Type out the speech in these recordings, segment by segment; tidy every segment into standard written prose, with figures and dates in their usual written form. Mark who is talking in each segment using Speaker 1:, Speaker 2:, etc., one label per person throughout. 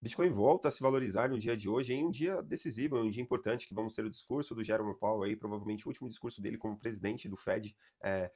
Speaker 1: Bitcoin volta a se valorizar no dia de hoje, em um dia decisivo, em um dia importante, que vamos ter o discurso do Jerome Powell aí, provavelmente o último discurso dele como presidente do Fed.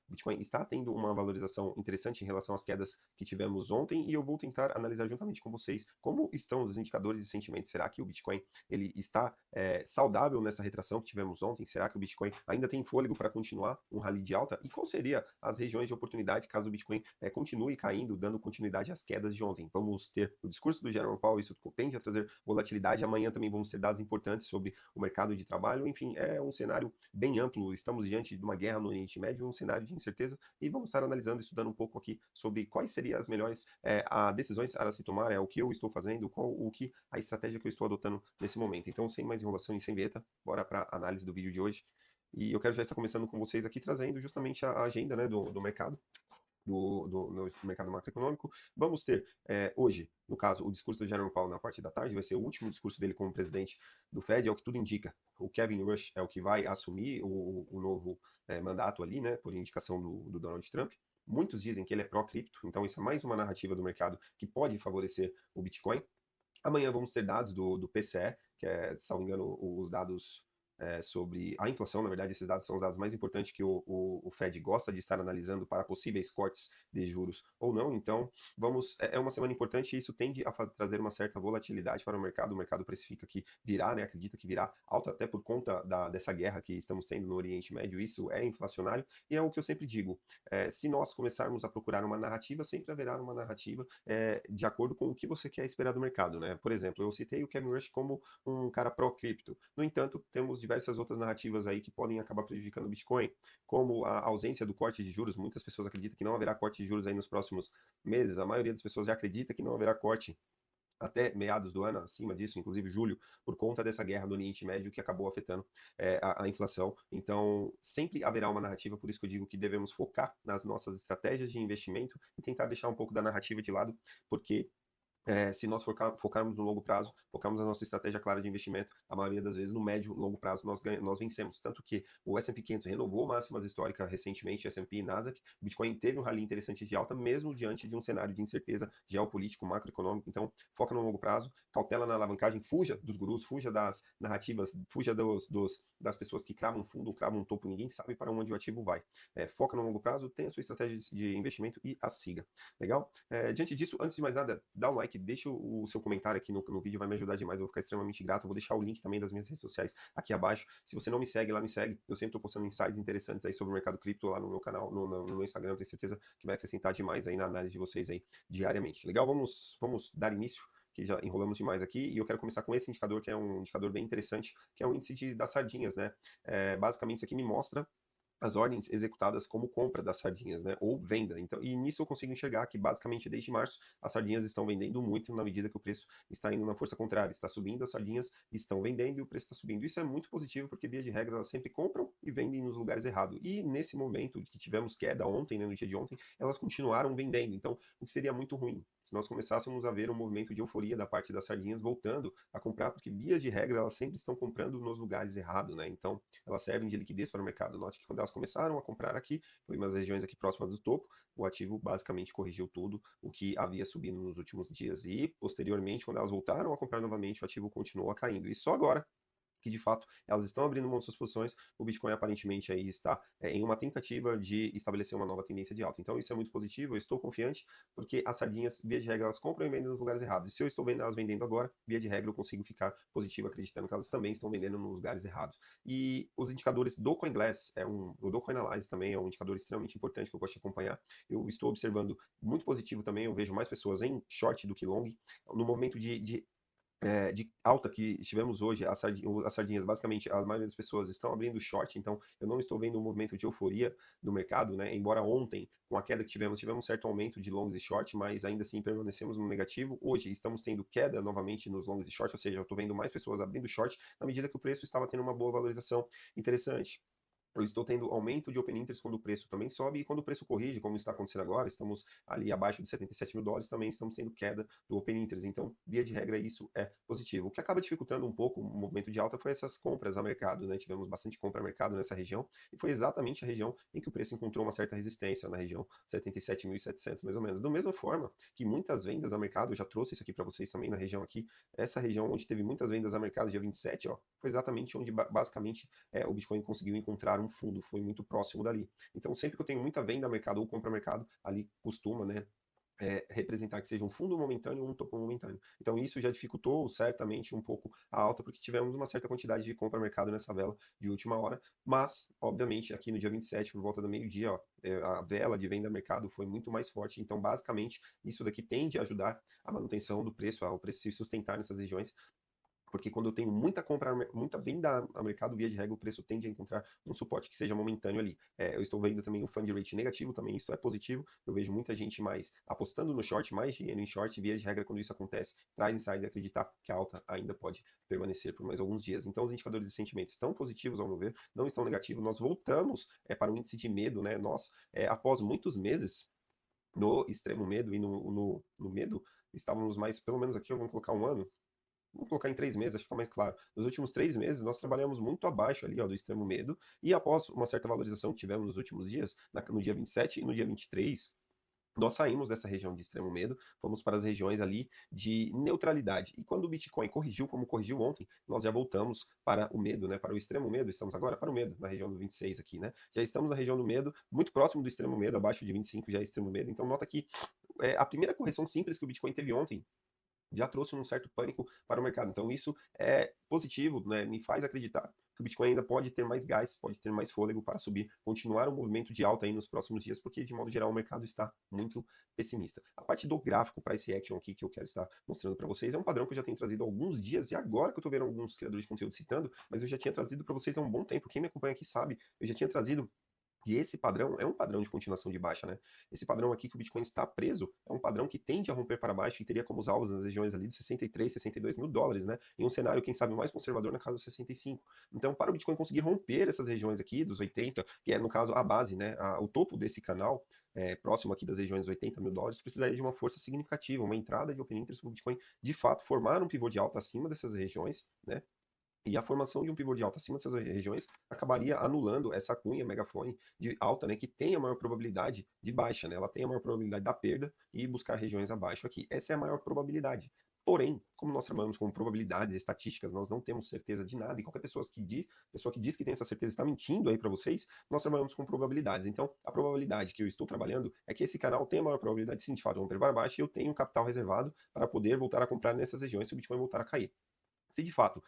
Speaker 1: Bitcoin está tendo uma valorização interessante em relação às quedas que tivemos ontem, e eu vou tentar analisar juntamente com vocês como estão os indicadores e sentimentos. Será que o Bitcoin ele está saudável nessa retração que tivemos ontem? Será que o Bitcoin ainda tem fôlego para continuar um rally de alta? E qual seria as regiões de oportunidade caso o Bitcoin continue caindo, dando continuidade às quedas de ontem? Vamos ter o discurso do Jerome Powell, isso tende a trazer volatilidade. Amanhã também vamos ter dados importantes sobre o mercado de trabalho. Enfim, é um cenário bem amplo. Estamos diante de uma guerra no Oriente Médio, um cenário de incerteza, e vamos estar analisando, estudando um pouco aqui sobre quais seriam as melhores decisões a se tomar, o que eu estou fazendo, a estratégia que eu estou adotando nesse momento. Então, sem mais enrolação e sem beta, bora para a análise do vídeo de hoje. E eu quero já estar começando com vocês aqui, trazendo justamente a agenda, né, do mercado no mercado macroeconômico. Vamos ter hoje, no caso, o discurso do Jerome Powell na parte da tarde, vai ser o último discurso dele como presidente do Fed, é o que tudo indica. O Kevin Rush é o que vai assumir o novo mandato ali, né, por indicação do Donald Trump. Muitos dizem que ele é pró-cripto, então isso é mais uma narrativa do mercado que pode favorecer o Bitcoin. Amanhã vamos ter dados do PCE, que é, salvo engano, os dados sobre a inflação. Na verdade, esses dados são os dados mais importantes que o Fed gosta de estar analisando para possíveis cortes de juros ou não. Então, é uma semana importante, e isso tende a trazer uma certa volatilidade para o mercado. O mercado precifica que virá, né, acredita que virá alta, até por conta dessa guerra que estamos tendo no Oriente Médio. Isso é inflacionário, e é o que eu sempre digo. Se nós começarmos a procurar uma narrativa, sempre haverá uma narrativa de acordo com o que você quer esperar do mercado, né? Por exemplo, eu citei o Kevin Rush como um cara pró-cripto. No entanto, temos diversas outras narrativas aí que podem acabar prejudicando o Bitcoin, como a ausência do corte de juros. Muitas pessoas acreditam que não haverá corte de juros aí nos próximos meses. A maioria das pessoas já acredita que não haverá corte até meados do ano, acima disso, inclusive julho, por conta dessa guerra do Oriente Médio que acabou afetando a inflação. Então, sempre haverá uma narrativa, por isso que eu digo que devemos focar nas nossas estratégias de investimento e tentar deixar um pouco da narrativa de lado, porque se nós focarmos no longo prazo, focarmos a nossa estratégia clara de investimento, a maioria das vezes no médio e longo prazo nós vencemos. Tanto que o S&P 500 renovou máximas históricas recentemente, S&P e Nasdaq. O Bitcoin teve um rally interessante de alta, mesmo diante de um cenário de incerteza geopolítico, macroeconômico. Então, foca no longo prazo, cautela na alavancagem, fuja dos gurus, fuja das narrativas, fuja das pessoas que cravam fundo, cravam um topo, ninguém sabe para onde o ativo vai. Foca no longo prazo, tenha a sua estratégia de investimento e a siga. Legal? Diante disso, antes de mais nada, dá um like, deixa o seu comentário aqui no vídeo, vai me ajudar demais, eu vou ficar extremamente grato. Eu vou deixar o link também das minhas redes sociais aqui abaixo. Se você não me segue, lá me segue. Eu sempre estou postando insights interessantes aí sobre o mercado cripto lá no meu canal, no meu Instagram. Eu tenho certeza que vai acrescentar demais aí na análise de vocês aí diariamente. Legal? Vamos dar início, que já enrolamos demais aqui, e eu quero começar com esse indicador, que é um indicador bem interessante, que é o índice das sardinhas, né? Basicamente, isso aqui me mostra as ordens executadas como compra das sardinhas, né, ou venda. Então, e nisso eu consigo enxergar que basicamente desde março as sardinhas estão vendendo muito na medida que o preço está indo na força contrária, está subindo, as sardinhas estão vendendo e o preço está subindo. Isso é muito positivo porque, via de regra, elas sempre compram e vendem nos lugares errados. E nesse momento que tivemos queda ontem, né, no dia de ontem, elas continuaram vendendo. Então, o que seria muito ruim se nós começássemos a ver um movimento de euforia da parte das sardinhas voltando a comprar, porque, via de regra, elas sempre estão comprando nos lugares errados, né? Então, elas servem de liquidez para o mercado. Note que quando elas começaram a comprar aqui, foi umas regiões aqui próximas do topo, o ativo basicamente corrigiu tudo o que havia subido nos últimos dias. E, posteriormente, quando elas voltaram a comprar novamente, o ativo continuou caindo. E só agora que de fato elas estão abrindo mão de suas posições, o Bitcoin aparentemente aí está em uma tentativa de estabelecer uma nova tendência de alta. Então isso é muito positivo, eu estou confiante, porque as sardinhas, via de regra, elas compram e vendem nos lugares errados. E se eu estou vendo elas vendendo agora, via de regra, eu consigo ficar positivo acreditando que elas também estão vendendo nos lugares errados. E os indicadores do CoinGlass, o do CoinAlyze também é um indicador extremamente importante que eu gosto de acompanhar. Eu estou observando muito positivo também, eu vejo mais pessoas em short do que long. No momento de alta que tivemos hoje, as sardinhas, basicamente, a maioria das pessoas estão abrindo short, então eu não estou vendo um movimento de euforia do mercado, né? Embora ontem, com a queda que tivemos um certo aumento de longs e short, mas ainda assim permanecemos no negativo. Hoje estamos tendo queda novamente nos longs e short, ou seja, eu estou vendo mais pessoas abrindo short na medida que o preço estava tendo uma boa valorização interessante. eu estou tendo aumento de open interest quando o preço também sobe e quando o preço corrige, como está acontecendo agora, estamos ali abaixo de 77 mil dólares, também estamos tendo queda do open interest. Então, via de regra, isso é positivo. O que acaba dificultando um pouco o movimento de alta foi essas compras a mercado, né? Tivemos bastante compra a mercado nessa região e foi exatamente a região em que o preço encontrou uma certa resistência, na região 77.700 mais ou menos. Da mesma forma que muitas vendas a mercado, eu já trouxe isso aqui para vocês também na região aqui, essa região onde teve muitas vendas a mercado, dia 27, ó, foi exatamente onde basicamente o Bitcoin conseguiu encontrar um fundo, foi muito próximo dali. Então, sempre que eu tenho muita venda a mercado ou compra a mercado, ali costuma, né, representar que seja um fundo momentâneo ou um topo momentâneo. Então isso já dificultou certamente um pouco a alta, porque tivemos uma certa quantidade de compra mercado nessa vela de última hora, mas obviamente aqui no dia 27, por volta do meio-dia, a vela de venda mercado foi muito mais forte, então basicamente isso daqui tende a ajudar a manutenção do preço, ao preço se sustentar nessas regiões, porque quando eu tenho muita compra, muita venda a mercado, via de regra, o preço tende a encontrar um suporte que seja momentâneo ali. Eu estou vendo também o fund rate negativo, também isso é positivo. Eu vejo muita gente mais apostando no short, mais dinheiro em short, via de regra, quando isso acontece, traz insider acreditar que a alta ainda pode permanecer por mais alguns dias. Então, os indicadores de sentimento estão positivos, ao meu ver, não estão negativos. Nós voltamos para o índice de medo, né? Nós, após muitos meses no extremo medo e no medo, estávamos mais, pelo menos aqui, vamos colocar um ano, vamos colocar em 3 meses, acho que fica mais claro. Nos últimos 3 meses, nós trabalhamos muito abaixo ali, ó, do extremo medo, e após uma certa valorização que tivemos nos últimos dias, no dia 27 e no dia 23, nós saímos dessa região de extremo medo, fomos para as regiões ali de neutralidade. E quando o Bitcoin corrigiu, como corrigiu ontem, nós já voltamos para o medo, né? Para o extremo medo, estamos agora para o medo, na região do 26 aqui, né? Já estamos na região do medo, muito próximo do extremo medo, abaixo de 25 já é extremo medo. Então nota que a primeira correção simples que o Bitcoin teve ontem já trouxe um certo pânico para o mercado. Então isso é positivo, né? Me faz acreditar que o Bitcoin ainda pode ter mais gás, pode ter mais fôlego para subir, continuar o movimento de alta aí nos próximos dias, porque de modo geral o mercado está muito pessimista. A parte do gráfico price action aqui que eu quero estar mostrando para vocês é um padrão que eu já tenho trazido há alguns dias e agora que eu estou vendo alguns criadores de conteúdo citando, mas eu já tinha trazido para vocês há um bom tempo. Quem me acompanha aqui sabe, eu já tinha trazido e esse padrão é um padrão de continuação de baixa, né? Esse padrão aqui que o Bitcoin está preso é um padrão que tende a romper para baixo e teria como alvos nas regiões ali dos 63, 62 mil dólares, né? Em um cenário, quem sabe, mais conservador na casa dos 65. Então, para o Bitcoin conseguir romper essas regiões aqui dos 80, que é, no caso, a base, né? O topo desse canal, próximo aqui das regiões dos 80 mil dólares, precisaria de uma força significativa, uma entrada de open interest para o Bitcoin, de fato, formar um pivô de alta acima dessas regiões, né? E a formação de um pivô de alta acima dessas regiões acabaria anulando essa cunha megafone de alta, né, que tem a maior probabilidade de baixa, né? Ela tem a maior probabilidade da perda e buscar regiões abaixo aqui. Essa é a maior probabilidade. Porém, como nós trabalhamos com probabilidades estatísticas, nós não temos certeza de nada, e qualquer pessoa que diz que tem essa certeza está mentindo aí para vocês, nós trabalhamos com probabilidades. Então, a probabilidade que eu estou trabalhando é que esse canal tem a maior probabilidade, sim, de fato, romper para baixo, e eu tenho capital reservado para poder voltar a comprar nessas regiões se o Bitcoin voltar a cair. Se de fato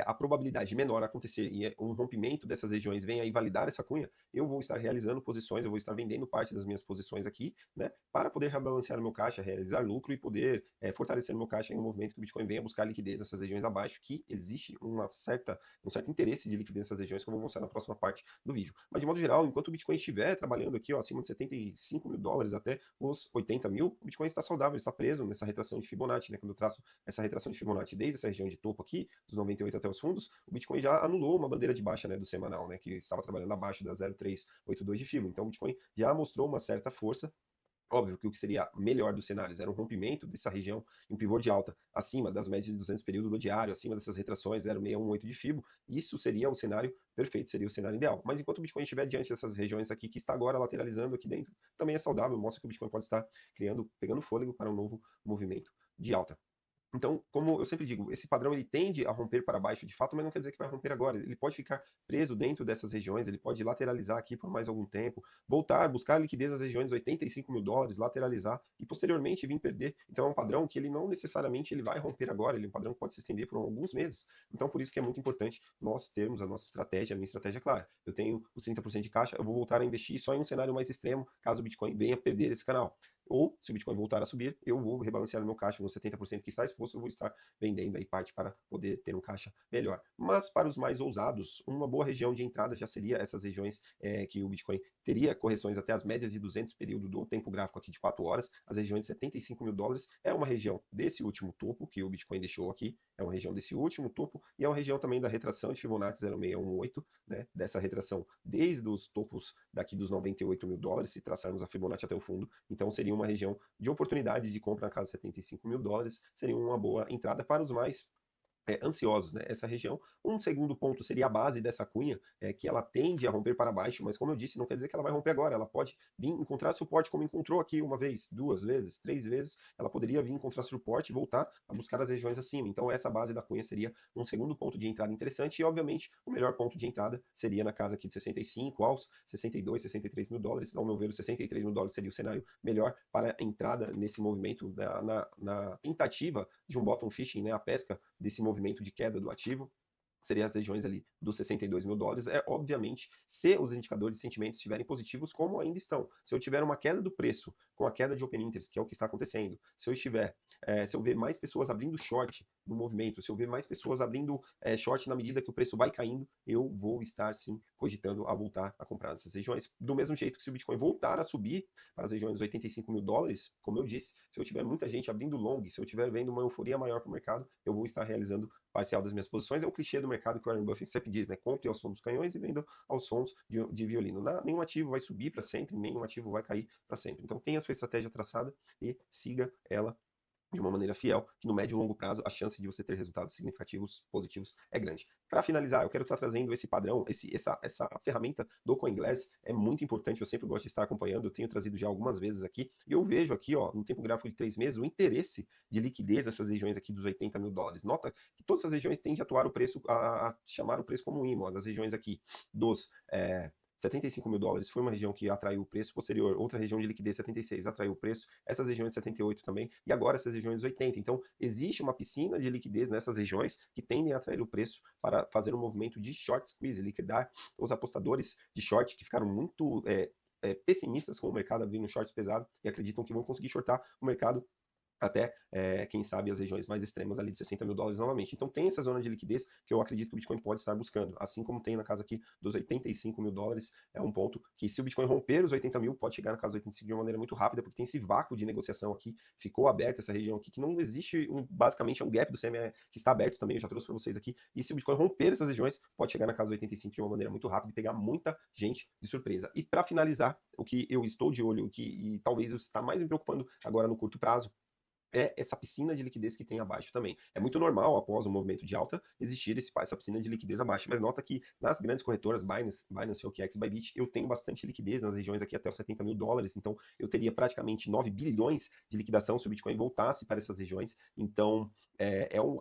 Speaker 1: a probabilidade menor acontecer e um rompimento dessas regiões venha a invalidar essa cunha, eu vou estar realizando posições, eu vou estar vendendo parte das minhas posições aqui, né, para poder rebalancear o meu caixa, realizar lucro e poder fortalecer o meu caixa em um movimento que o Bitcoin venha buscar liquidez nessas regiões abaixo, que existe um certo interesse de liquidez nessas regiões, que eu vou mostrar na próxima parte do vídeo. Mas de modo geral, enquanto o Bitcoin estiver trabalhando aqui ó, acima de 75 mil dólares até os 80 mil, o Bitcoin está saudável, está preso nessa retração de Fibonacci, né, quando eu traço essa retração de Fibonacci desde essa região de topo aqui, dos 98 até os fundos, o Bitcoin já anulou uma bandeira de baixa, né, do semanal, né, que estava trabalhando abaixo da 0,382 de FIBO. Então o Bitcoin já mostrou uma certa força. Óbvio que o que seria melhor dos cenários era um rompimento dessa região em um pivô de alta acima das médias de 200 período do diário, acima dessas retrações 0,618 de FIBO. Isso seria o cenário perfeito, seria o cenário ideal. Mas enquanto o Bitcoin estiver diante dessas regiões aqui, que está agora lateralizando aqui dentro, também é saudável, mostra que o Bitcoin pode estar pegando fôlego para um novo movimento de alta. Então, como eu sempre digo, esse padrão ele tende a romper para baixo de fato, mas não quer dizer que vai romper agora. Ele pode ficar preso dentro dessas regiões, ele pode lateralizar aqui por mais algum tempo, voltar, buscar liquidez nas regiões de 85 mil dólares, lateralizar e posteriormente vir perder. Então é um padrão que ele não necessariamente ele vai romper agora, ele é um padrão que pode se estender por alguns meses. Então por isso que é muito importante nós termos a nossa estratégia, a minha estratégia é clara. Eu tenho os 30% de caixa, eu vou voltar a investir só em um cenário mais extremo, caso o Bitcoin venha perder esse canal. ou se o Bitcoin voltar a subir, eu vou rebalancear meu caixa nos 70% que está exposto, eu vou estar vendendo aí parte para poder ter um caixa melhor. Mas para os mais ousados, uma boa região de entrada já seria essas regiões que o Bitcoin teria correções até as médias de 200 período do tempo gráfico aqui de 4 horas, as regiões de 75 mil dólares é uma região desse último topo que o Bitcoin deixou aqui, é uma região desse último topo e é uma região também da retração de Fibonacci 0618, né, dessa retração desde os topos daqui dos 98 mil dólares, se traçarmos a Fibonacci até o fundo, então seria uma região de oportunidade de compra na casa de 75 mil dólares, seria uma boa entrada para os mais ansiosos, né? Essa região. Um segundo ponto seria a base dessa cunha, que ela tende a romper para baixo, mas como eu disse, não quer dizer que ela vai romper agora. Ela pode vir encontrar suporte como encontrou aqui uma vez, duas vezes, três vezes. Ela poderia vir encontrar suporte e voltar a buscar as regiões acima. Então essa base da cunha seria um segundo ponto de entrada interessante e, obviamente, o melhor ponto de entrada seria na casa aqui de 65 aos 62, 63 mil dólares. Ao meu ver, os 63 mil dólares seria o cenário melhor para a entrada nesse movimento, na tentativa de um bottom fishing, né? A pesca desse movimento de queda do ativo, seriam as regiões ali dos 62 mil dólares, obviamente, se os indicadores de sentimentos estiverem positivos, como ainda estão. Se eu tiver uma queda do preço, com a queda de open interest, que é o que está acontecendo, se eu ver mais pessoas abrindo short no movimento, se eu ver mais pessoas abrindo short na medida que o preço vai caindo, eu vou estar, sim, cogitando a voltar a comprar nessas regiões. Do mesmo jeito que se o Bitcoin voltar a subir para as regiões dos 85 mil dólares, como eu disse, se eu tiver muita gente abrindo long, se eu tiver vendo uma euforia maior para o mercado, eu vou estar realizando parcial das minhas posições. É o clichê do mercado que o Warren Buffett sempre diz, né? Compre ao som dos canhões e venda aos sons de violino. Nenhum ativo vai subir para sempre, nenhum ativo vai cair para sempre. Então tenha a sua estratégia traçada e siga ela de uma maneira fiel, que no médio e longo prazo a chance de você ter resultados significativos, positivos, é grande. Para finalizar, eu quero estar trazendo esse padrão, essa ferramenta do CoinGlass, é muito importante, eu sempre gosto de estar acompanhando, eu tenho trazido já algumas vezes aqui, e eu vejo aqui, ó, no tempo gráfico de 3 meses, o interesse de liquidez nessas regiões aqui dos 80 mil dólares. Nota que todas essas regiões tendem a atuar o preço, a chamar o preço como um imã, das regiões aqui dos 75 mil dólares foi uma região que atraiu o preço, posterior, outra região de liquidez 76 atraiu o preço, essas regiões de 78 também, e agora essas regiões de 80. Então, existe uma piscina de liquidez nessas regiões que tendem a atrair o preço para fazer um movimento de short squeeze, liquidar os apostadores de short que ficaram muito pessimistas com o mercado abrindo shorts pesado e acreditam que vão conseguir shortar o mercado até, quem sabe, as regiões mais extremas ali de 60 mil dólares novamente. Então tem essa zona de liquidez que eu acredito que o Bitcoin pode estar buscando, assim como tem na casa aqui dos 85 mil dólares, é um ponto que se o Bitcoin romper os 80 mil, pode chegar na casa dos 85 de uma maneira muito rápida, porque tem esse vácuo de negociação aqui, ficou aberta essa região aqui, que não existe, basicamente é um gap do CME que está aberto também, eu já trouxe para vocês aqui, e se o Bitcoin romper essas regiões, pode chegar na casa dos 85 de uma maneira muito rápida e pegar muita gente de surpresa. E para finalizar, o que eu estou de olho, e talvez está mais me preocupando agora no curto prazo, é essa piscina de liquidez que tem abaixo também. É muito normal, após um movimento de alta, existir essa piscina de liquidez abaixo, mas nota que nas grandes corretoras, Binance, OKX, Bybit, eu tenho bastante liquidez nas regiões aqui até os 70 mil dólares, então eu teria praticamente 9 bilhões de liquidação se o Bitcoin voltasse para essas regiões, então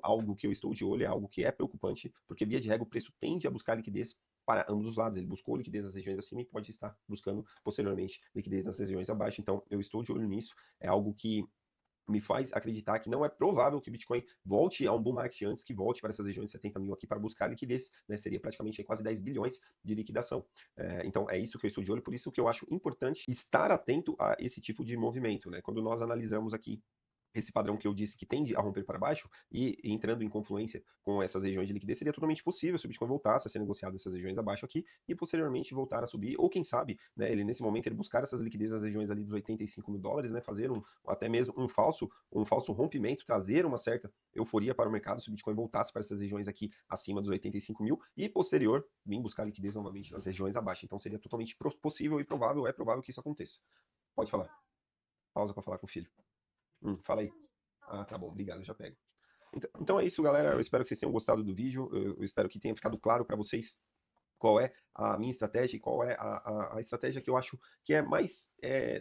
Speaker 1: algo que eu estou de olho, é algo que é preocupante, porque via de regra o preço tende a buscar liquidez para ambos os lados. Ele buscou liquidez nas regiões acima e pode estar buscando posteriormente liquidez nas regiões abaixo, então eu estou de olho nisso, é algo que me faz acreditar que não é provável que o Bitcoin volte a um bull market antes que volte para essas regiões de 70 mil aqui para buscar liquidez, né? Seria praticamente quase 10 bilhões de liquidação. Então é isso que eu estou de olho, por isso que eu acho importante estar atento a esse tipo de movimento, né? Quando nós analisamos aqui esse padrão que eu disse que tende a romper para baixo e entrando em confluência com essas regiões de liquidez, seria totalmente possível se o Bitcoin voltasse a ser negociado nessas regiões abaixo aqui e posteriormente voltar a subir, ou quem sabe, né, ele nesse momento ele buscar essas liquidez nas regiões ali dos 85 mil dólares, né, fazer até mesmo um falso rompimento, trazer uma certa euforia para o mercado se o Bitcoin voltasse para essas regiões aqui acima dos 85 mil e posterior vir buscar liquidez novamente nas regiões abaixo. Então seria totalmente possível e provável, é provável que isso aconteça. Pode falar. Pausa para falar com o filho. Fala aí. Ah, tá bom, obrigado, já pego. Então é isso, galera. Eu espero que vocês tenham gostado do vídeo. Eu espero que tenha ficado claro para vocês qual é a minha estratégia e qual é a estratégia que eu acho que é mais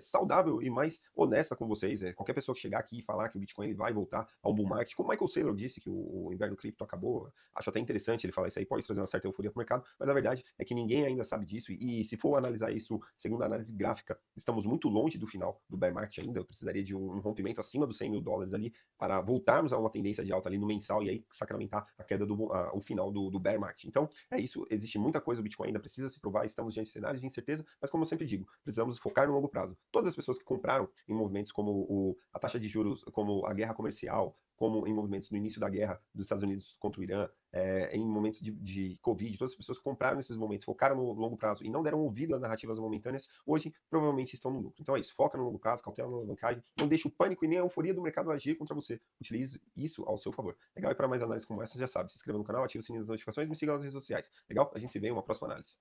Speaker 1: saudável e mais honesta com vocês. Qualquer pessoa que chegar aqui e falar que o Bitcoin ele vai voltar ao bull market, como o Michael Saylor disse que o inverno cripto acabou, acho até interessante ele falar isso aí, pode trazer uma certa euforia para o mercado, mas a verdade é que ninguém ainda sabe disso e se for analisar isso segundo a análise gráfica, estamos muito longe do final do bear market ainda, eu precisaria de um rompimento acima dos 100 mil dólares ali para voltarmos a uma tendência de alta ali no mensal e aí sacramentar a queda o final do bear market. Então, é isso, existe muita coisa o Bitcoin ainda precisa se provar, estamos diante de cenários de incerteza, mas como eu sempre digo, precisamos focar no longo prazo. Todas as pessoas que compraram em movimentos como a taxa de juros, como a guerra comercial, como em movimentos no início da guerra dos Estados Unidos contra o Irã, em momentos de Covid, todas as pessoas que compraram nesses momentos, focaram no longo prazo e não deram ouvido a narrativas momentâneas, hoje provavelmente estão no lucro. Então é isso, foca no longo prazo, cautela na alavancagem, não deixe o pânico e nem a euforia do mercado agir contra você. Utilize isso ao seu favor. Legal? E para mais análises como essa, já sabe, se inscreva no canal, ative o sininho das notificações e me siga nas redes sociais. Legal? A gente se vê em uma próxima análise.